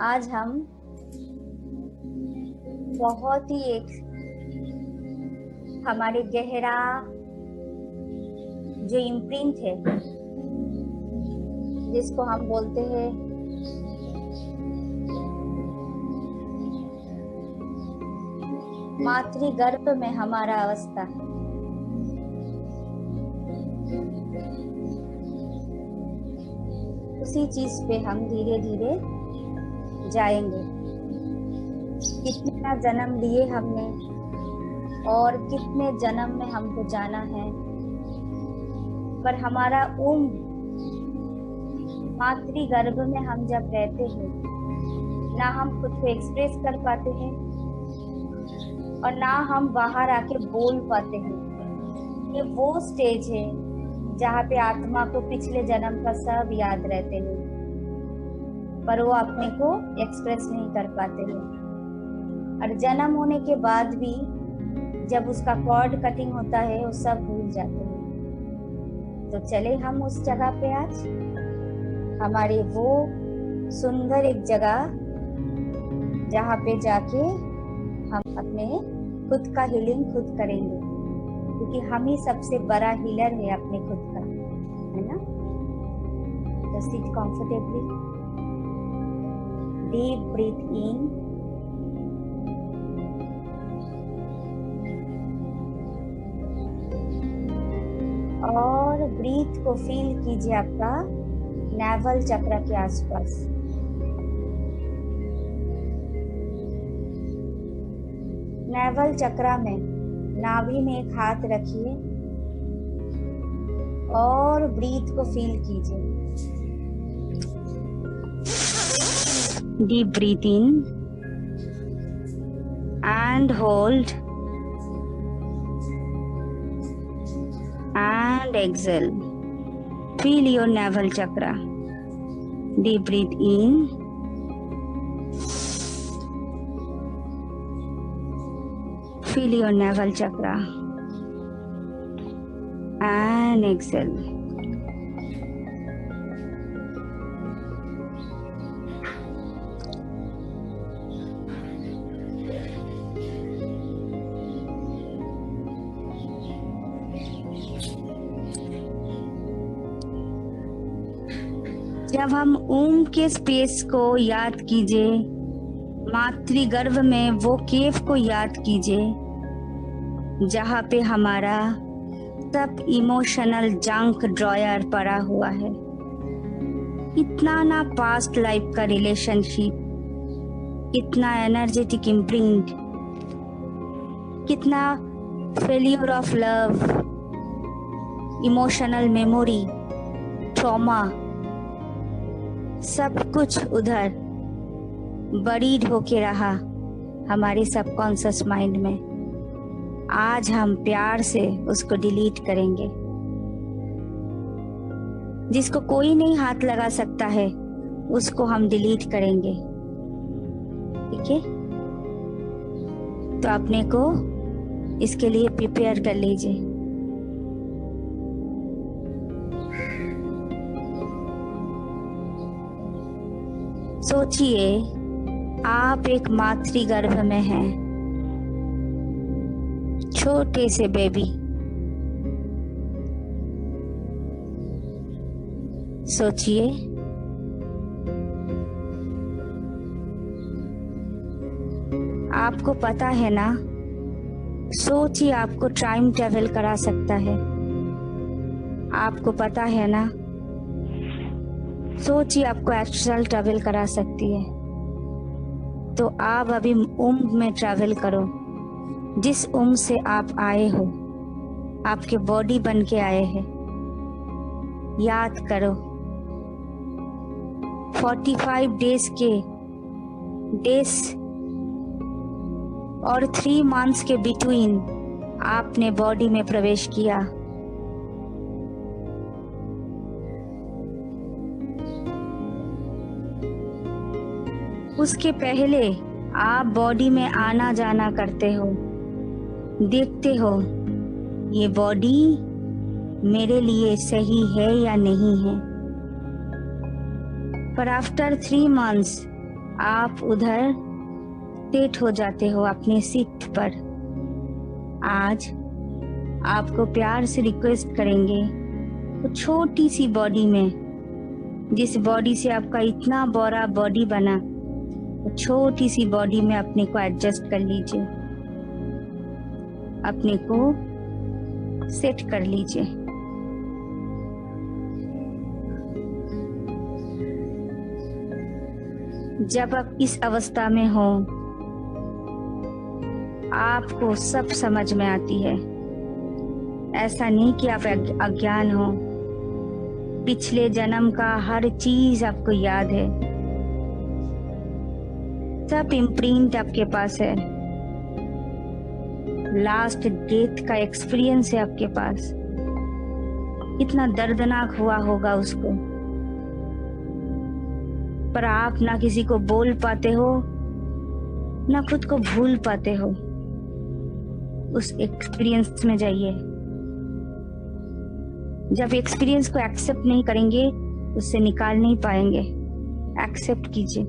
आज हम बहुत ही एक हमारे गहरा जो इम्प्रिंट है, जिसको हम बोलते हैं मातृगर्भ में हमारा अवस्था, उसी चीज पे हम धीरे धीरे जाएंगे। कितना जन्म लिए हमने और कितने जन्म में हमको जाना है, पर हमारा मातृगर्भ में हम जब रहते हैं, ना हम खुद को एक्सप्रेस कर पाते हैं और ना हम बाहर आके बोल पाते हैं। ये वो स्टेज है जहाँ पे आत्मा को पिछले जन्म का सब याद रहते हैं, पर वो अपने को एक्सप्रेस नहीं कर पाते हैं। और जन्म होने के बाद भी जब उसका कॉर्ड कटिंग होता है, वो सब भूल जाते हैं। तो चले हम उस जगह पे आज, हमारी वो सुंदर एक जगह जहाँ पे जाके हम अपने खुद का हीलिंग खुद करेंगे, क्योंकि हम ही सबसे बड़ा हीलर है अपने खुद का, है ना। तो सिट कंफर्टेबली, डीप ब्रीथ इन और ब्रीथ को फील कीजिए आपका नेवल चक्र के आसपास। नेवल चक्र में नाभि में एक हाथ रखिए और ब्रीथ को फील कीजिए। Deep breath in and hold and exhale. Feel your navel chakra. Deep breath in feel your navel chakra and exhale. जब हम ओम के स्पेस को याद कीजिए, मातृगर्भ में वो केव को याद कीजिए जहाँ पे हमारा सब इमोशनल जंक ड्रॉयर पड़ा हुआ है। इतना ना पास्ट लाइफ का रिलेशनशिप, कितना एनर्जेटिक इम्प्रिंट, कितना failure of love, emotional memory, trauma, सब कुछ उधर बरीड होके रहा हमारे सबकॉन्शियस माइंड में। आज हम प्यार से उसको डिलीट करेंगे। जिसको कोई नहीं हाथ लगा सकता है, उसको हम डिलीट करेंगे। ठीक है, तो अपने को इसके लिए प्रिपेयर कर लीजिए। सोचिए आप एक मातृगर्भ में हैं, छोटे से बेबी। सोचिए आपको पता है ना, सोच ही आपको टाइम ट्रेवल करा सकता है। आपको पता है ना, सोच ही आपको एस्ट्रल ट्रेवल करा सकती है। तो आप अभी उम्र में ट्रैवल करो, जिस उम्र से आप आए हो, आपके बॉडी बन के आए हैं। याद करो 45 डेज और 3 मंथ्स के बिटवीन आपने बॉडी में प्रवेश किया। उसके पहले आप बॉडी में आना जाना करते हो, देखते हो ये बॉडी मेरे लिए सही है या नहीं है। पर आफ्टर 3 मंथ्स आप उधर सेट हो जाते हो अपने सीट पर। आज आपको प्यार से रिक्वेस्ट करेंगे तो छोटी सी बॉडी में, जिस बॉडी से आपका इतना बड़ा बॉडी बना, तो छोटी सी बॉडी में अपने को एडजस्ट कर लीजिए, अपने को सेट कर लीजिए। जब आप इस अवस्था में हो, आपको सब समझ में आती है। ऐसा नहीं कि आप अज्ञान हो, पिछले जन्म का हर चीज आपको याद है, सब इम्प्रिंट आपके पास है, लास्ट डेथ का एक्सपीरियंस है आपके पास। कितना दर्दनाक हुआ होगा उसको, पर आप ना किसी को बोल पाते हो, ना खुद को भूल पाते हो। उस एक्सपीरियंस में जाइए। जब एक्सपीरियंस को एक्सेप्ट नहीं करेंगे, उससे निकाल नहीं पाएंगे। एक्सेप्ट कीजिए।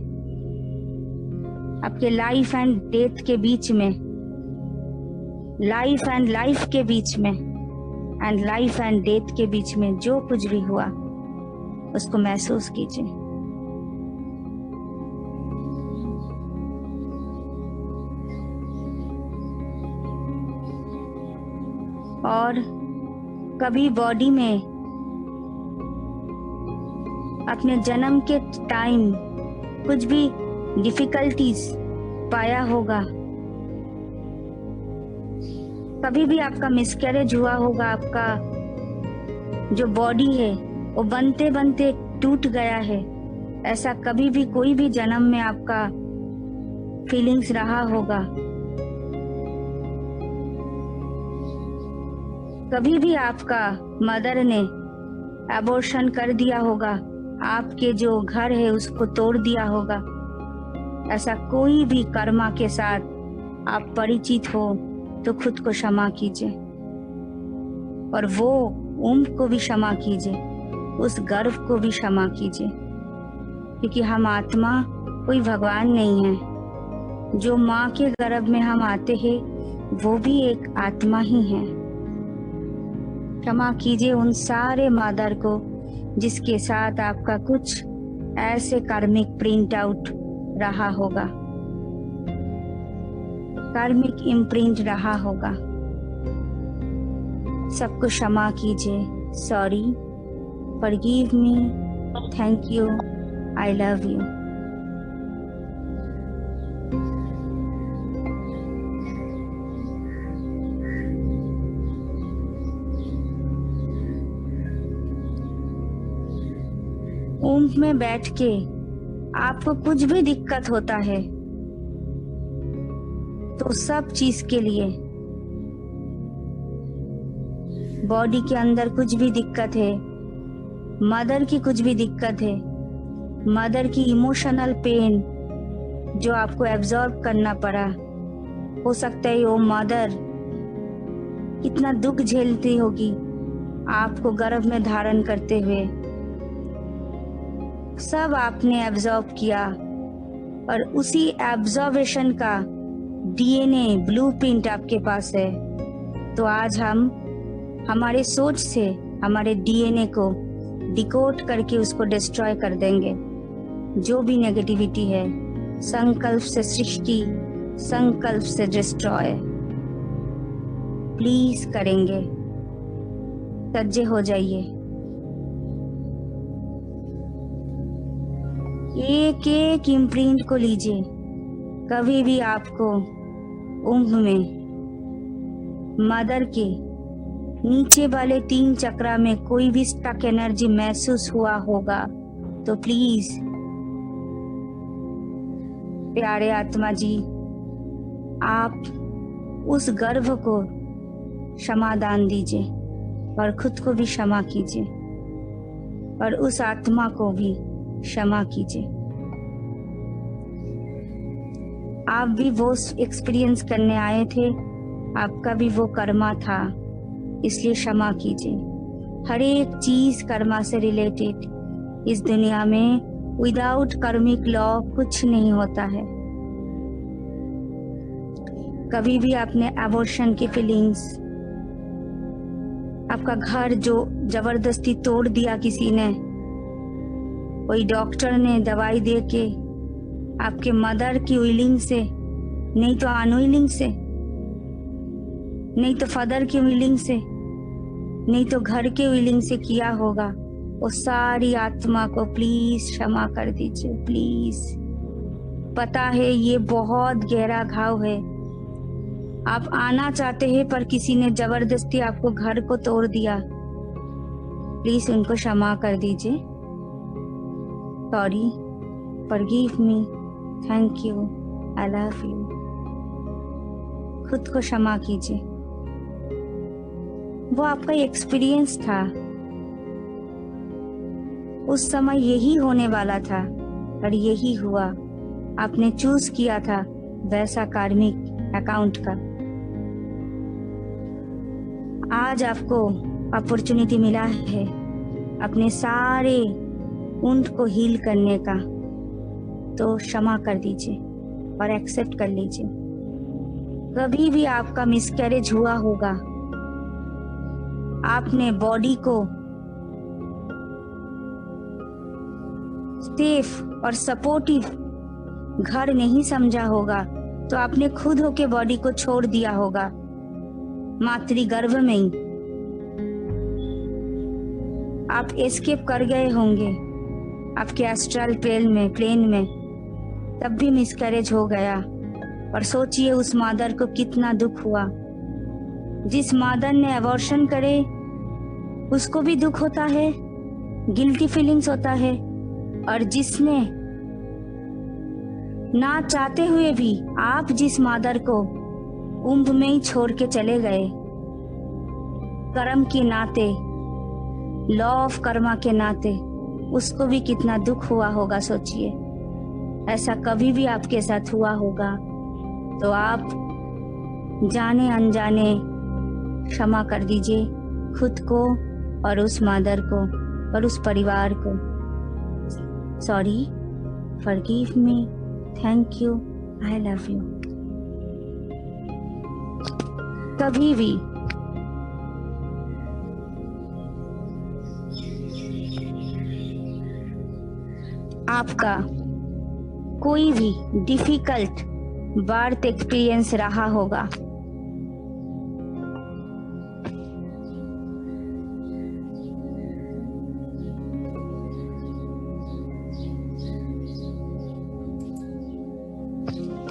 आपके लाइफ एंड डेथ के बीच में, लाइफ एंड लाइफ के बीच में, एंड लाइफ एंड डेथ के बीच में जो कुछ भी हुआ, उसको महसूस कीजिए। और कभी बॉडी में अपने जन्म के टाइम कुछ भी डिफिकल्टीज पाया होगा, कभी भी आपका मिसकैरेज हुआ होगा, आपका जो बॉडी है वो बनते बनते टूट गया है, ऐसा कभी भी कोई भी जन्म में आपका फीलिंग्स रहा होगा। कभी भी आपका मदर ने एबॉर्शन कर दिया होगा, आपके जो घर है उसको तोड़ दिया होगा। ऐसा कोई भी कर्मा के साथ आप परिचित हो तो खुद को क्षमा कीजिए, और वो को भी क्षमा कीजिए, उस गर्व को भी क्षमा कीजिए, क्योंकि हम आत्मा कोई भगवान नहीं है। जो माँ के गर्भ में हम आते हैं वो भी एक आत्मा ही है। क्षमा कीजिए उन सारे मदर को जिसके साथ आपका कुछ ऐसे कार्मिक प्रिंट आउट रहा होगा, कार्मिक इम्प्रिंट रहा होगा। सबको क्षमा कीजिए। Sorry, forgive me, thank you, I love you. ऊंट में बैठ के आपको कुछ भी दिक्कत होता है तो सब चीज के लिए, बॉडी के अंदर कुछ भी दिक्कत है, मदर की कुछ भी दिक्कत है, मदर की इमोशनल पेन जो आपको एब्जॉर्ब करना पड़ा, हो सकता है वो मदर कितना दुख झेलती होगी आपको गर्भ में धारण करते हुए। सब आपने एब्जॉर्ब किया और उसी एब्जॉर्वेशन का डीएनए ब्लूप्रिंट आपके पास है। तो आज हम हमारे सोच से हमारे डीएनए को डिकोड करके उसको डिस्ट्रॉय कर देंगे। जो भी नेगेटिविटी है, संकल्प से सृष्टि, संकल्प से डिस्ट्रॉय प्लीज करेंगे। सज्जे हो जाइए। एक एक इम्प्रिंट को लीजिए। कभी भी आपको उम्र में मदर के नीचे वाले 3 चक्रा में कोई भी स्टक एनर्जी महसूस हुआ होगा तो प्लीज प्यारे आत्मा जी, आप उस गर्भ को क्षमादान दीजिए और खुद को भी क्षमा कीजिए और उस आत्मा को भी क्षमा कीजिए। आप भी वो एक्सपीरियंस करने आए थे, आपका भी वो कर्मा था, इसलिए क्षमा कीजिए। हर एक चीज कर्मा से रिलेटेड इस दुनिया में विदाउट कर्मिक लॉ कुछ नहीं होता है। कभी भी आपने एबॉर्शन की फीलिंग्स, आपका घर जो जबरदस्ती तोड़ दिया किसी ने, कोई डॉक्टर ने दवाई दे के, आपके मदर की विलिंग से, नहीं तो अनविलिंग से, नहीं तो फादर की विलिंग से, नहीं तो घर के विलिंग से किया होगा, वो सारी आत्मा को प्लीज क्षमा कर दीजिए, प्लीज। पता है ये बहुत गहरा घाव है। आप आना चाहते हैं पर किसी ने जबरदस्ती आपको घर को तोड़ दिया। प्लीज उनको क्षमा कर दीजिए। Sorry, forgive me, thank you, I love you. खुद को क्षमा कीजिए। वो आपका एक्सपीरियंस था, उस समय यही होने वाला था और यही हुआ। आपने चूज किया था वैसा कार्मिक अकाउंट का। आज आपको अपॉर्चुनिटी मिला है अपने सारे वुंड को हील करने का, तो क्षमा कर दीजिए और एक्सेप्ट कर लीजिए। कभी भी आपका मिसकैरेज हुआ होगा, आपने बॉडी को सेफ और सपोर्टिव घर नहीं समझा होगा, तो आपने खुद होके बॉडी को छोड़ दिया होगा मातृगर्भ में ही। आप एस्केप कर गए होंगे आपके एस्ट्रल प्लेन में, तब भी मिसकैरेज हो गया। और सोचिए उस मादर को कितना दुख हुआ। जिस मादर ने अबॉर्शन करे उसको भी दुख होता है, गिल्टी फीलिंग्स होता है। और जिसने ना चाहते हुए भी आप जिस मादर को उम्ब में ही छोड़ के चले गए, कर्म के नाते, लॉ ऑफ कर्मा के नाते, उसको भी कितना दुख हुआ होगा सोचिए। ऐसा कभी भी आपके साथ हुआ होगा तो आप जाने अनजाने क्षमा कर दीजिए खुद को और उस मादर को और उस परिवार को। Sorry, forgive me, thank you, I love you. कभी भी आपका कोई भी डिफिकल्ट बर्थ एक्सपीरियंस रहा होगा,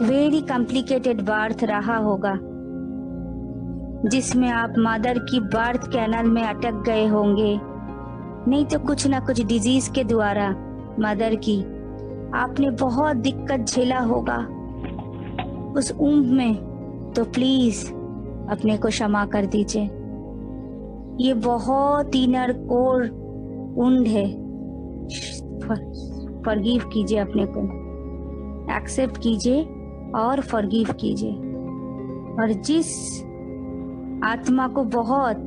वेरी कॉम्प्लिकेटेड बर्थ रहा होगा, जिसमें आप मदर की बर्थ कैनल में अटक गए होंगे, नहीं तो कुछ ना कुछ डिजीज के द्वारा मदर की आपने बहुत दिक्कत झेला होगा उस उम्र में, तो प्लीज अपने को क्षमा कर दीजिए। ये बहुत इनर कोर वुंड है। फॉरगिव कीजिए अपने को, एक्सेप्ट कीजिए और फॉरगिव कीजिए। और जिस आत्मा को बहुत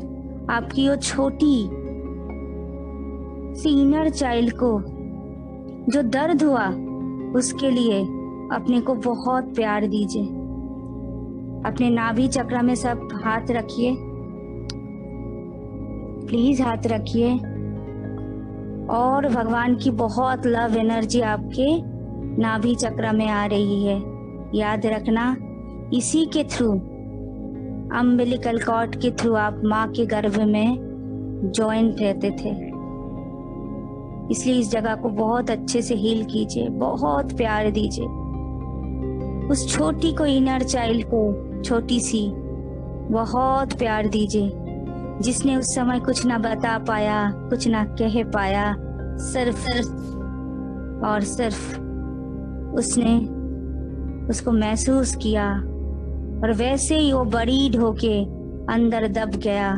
आपकी वो छोटी सी इनर चाइल्ड को जो दर्द हुआ, उसके लिए अपने को बहुत प्यार दीजिए। अपने नाभि चक्र में सब हाथ रखिए, प्लीज हाथ रखिए। और भगवान की बहुत लव एनर्जी आपके नाभि चक्र में आ रही है। याद रखना, इसी के थ्रू, अम्बिलिकल कॉर्ड के थ्रू आप माँ के गर्भ में जॉइंट रहते थे। इसलिए इस जगह को बहुत अच्छे से हील कीजिए, बहुत प्यार दीजिए उस छोटी को, इनर चाइल्ड को, छोटी सी बहुत प्यार दीजिए, जिसने उस समय कुछ ना बता पाया, कुछ ना कह पाया, सिर्फ और सिर्फ उसने उसको महसूस किया और वैसे ही वो बरीड होके अंदर दब गया।